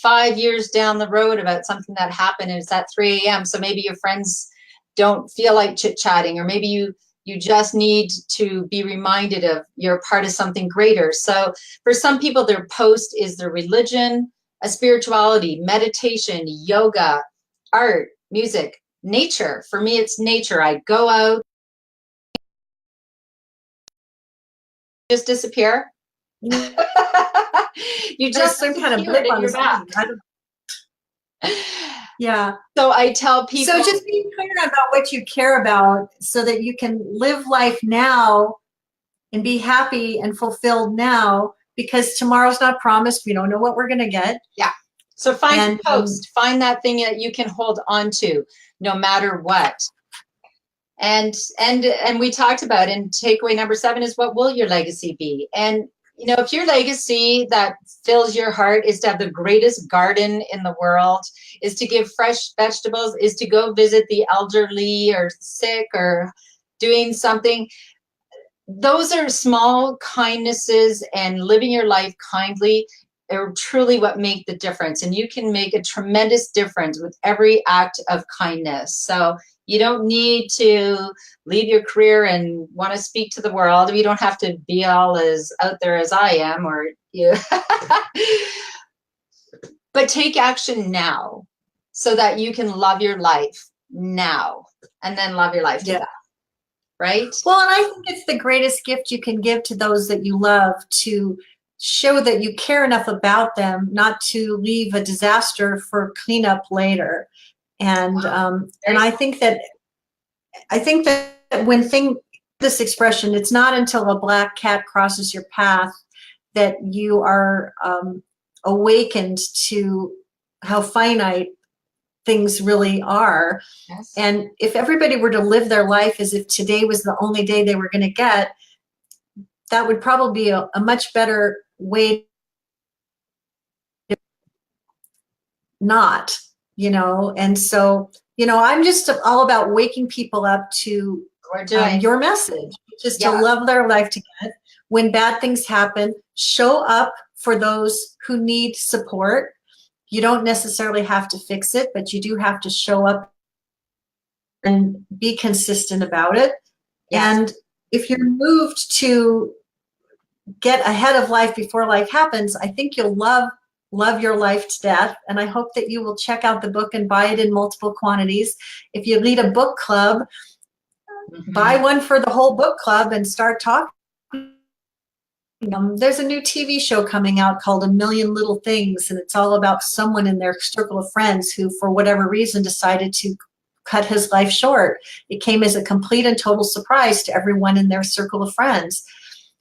5 years down the road about something that happened, and it's at 3 a.m. So maybe your friends don't feel like chit-chatting, or maybe you just need to be reminded of you're part of something greater. So for some people, their post is their religion, a spirituality, meditation, yoga, art, music, nature. For me, it's nature. I go out, just disappear. You just some kind of blip on your back. Yeah. So I tell people. So just be clear about what you care about, so that you can live life now and be happy and fulfilled now, because tomorrow's not promised. We don't know what we're going to get. Yeah. So find a post, find that thing that you can hold on to no matter what. And we talked about, and takeaway number 7 is, what will your legacy be? And you know, if your legacy that fills your heart is to have the greatest garden in the world, is to give fresh vegetables, is to go visit the elderly or sick or doing something, those are small kindnesses, and living your life kindly are truly what make the difference. And you can make a tremendous difference with every act of kindness. So you don't need to leave your career and want to speak to the world. You don't have to be all as out there as I am, or you. But take action now so that you can love your life now, and then love your life to death. Right? Well, and I think it's the greatest gift you can give to those that you love, to show that you care enough about them not to leave a disaster for cleanup later. And I think that when this expression, it's not until a black cat crosses your path that you are awakened to how finite things really are. Yes. And if everybody were to live their life as if today was the only day they were going to get, that would probably be a much better way. Not, and so, I'm just all about waking people up to your message, which is to love their life to death. When bad things happen, show up for those who need support. You don't necessarily have to fix it, but you do have to show up and be consistent about it. Yes. And if you're moved to get ahead of life before life happens, I think you'll love your life to death. And I hope that you will check out the book and buy it in multiple quantities. If you lead a book club, buy one for the whole book club and start talking. There's a new TV show coming out called A Million Little Things, and it's all about someone in their circle of friends who, for whatever reason, decided to cut his life short. It came as a complete and total surprise to everyone in their circle of friends.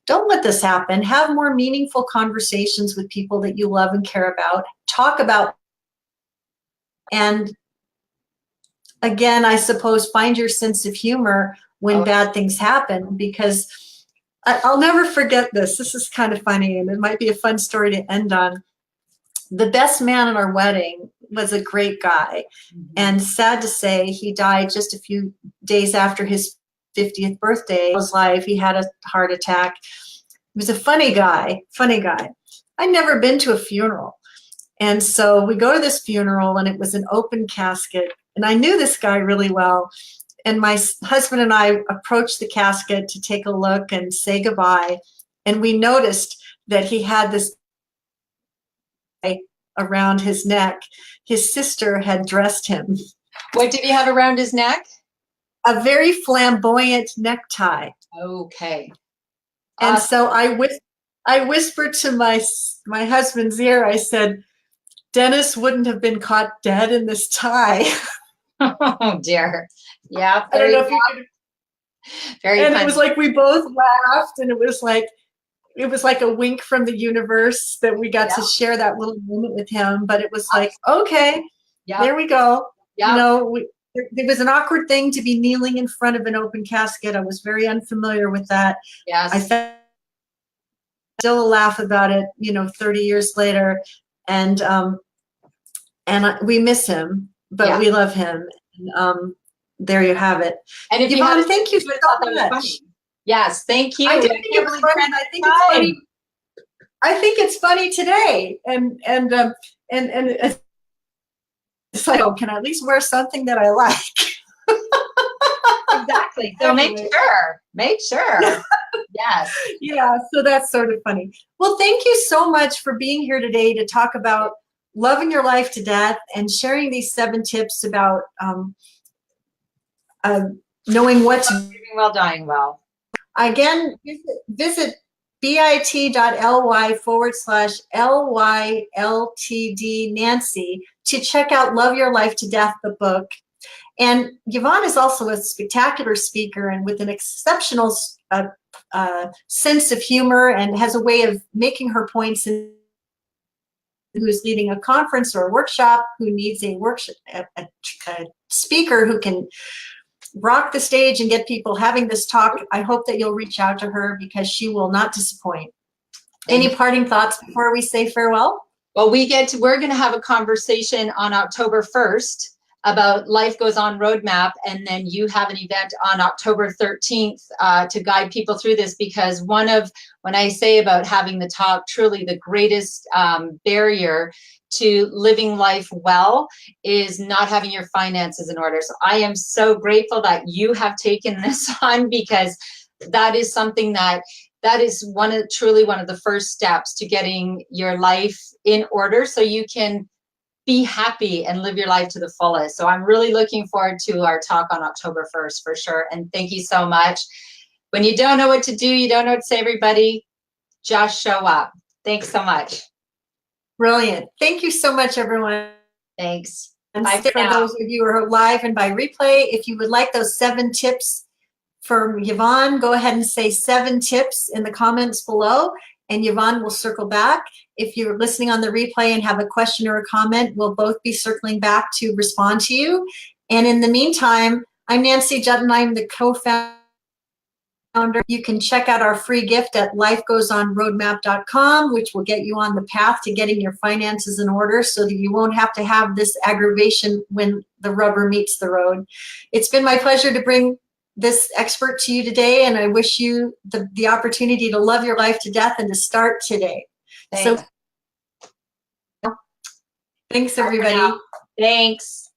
Don't let this happen. Have more meaningful conversations with people that you love and care about. Talk about, and again, I suppose, find your sense of humor when bad things happen, because I'll never forget this. This is kind of funny, and it might be a fun story to end on. The best man at our wedding was a great guy, and sad to say, he died just a few days after his 50th birthday. His life, he had a heart attack. He was a funny guy. I'd never been to a funeral, and so we go to this funeral, and it was an open casket, and I knew this guy really well. And my husband and I approached the casket to take a look and say goodbye. And we noticed that he had this around his neck. His sister had dressed him. What did he have around his neck? A very flamboyant necktie. Okay. And so I whispered to my husband's ear, I said, Dennis wouldn't have been caught dead in this tie. Oh, dear. Yeah. I don't know if you could. Very and funny. It was like we both laughed, and it was like a wink from the universe that we got to share that little moment with him. But it was like, okay, there we go. It was an awkward thing to be kneeling in front of an open casket. I was very unfamiliar with that. Yes. I still laugh about it, 30 years later, and we miss him, but we love him. And, there you have it. And if Yvonne, thank you so much. Yes, thank you. I think it's funny. I think it's funny today, and it's like, oh, can I at least wear something that I like? Exactly. So make sure. Yes. Yeah. So that's sort of funny. Well, thank you so much for being here today to talk about loving your life to death and sharing these 7 tips about knowing what to living well, dying well. Again, visit bit.ly/LYLTD Nancy to check out Love Your Life to Death, the book. And Yvonne is also a spectacular speaker and with an exceptional sense of humor, and has a way of making her points. Who's leading a conference or a workshop, who needs a speaker who can rock the stage and get people having this talk, I hope that you'll reach out to her because she will not disappoint. Any parting thoughts before we say farewell? Well, we're going to have a conversation on October 1st about Life Goes On Roadmap, and then you have an event on October 13th to guide people through this, because when I say about having the talk, truly the greatest barrier to living life well is not having your finances in order. So I am so grateful that you have taken this on, because that is something that is truly one of the first steps to getting your life in order so you can be happy and live your life to the fullest. So I'm really looking forward to our talk on October 1st for sure. And thank you so much. When you don't know what to do, you don't know what to say, everybody, just show up. Thanks so much. Brilliant. Thank you so much, everyone. Thanks. And Bye for now. those of you who are live and by replay, if you would like those 7 tips from Yvonne, go ahead and say 7 tips in the comments below, and Yvonne will circle back. If you're listening on the replay and have a question or a comment, we'll both be circling back to respond to you. And in the meantime, I'm Nancy Juetten. I'm the co-founder. You can check out our free gift at lifegoesonroadmap.com, which will get you on the path to getting your finances in order so that you won't have to have this aggravation when the rubber meets the road. It's been my pleasure to bring this expert to you today, and I wish you the opportunity to love your life to death and to start today. Thanks. So, thanks everybody. Thanks.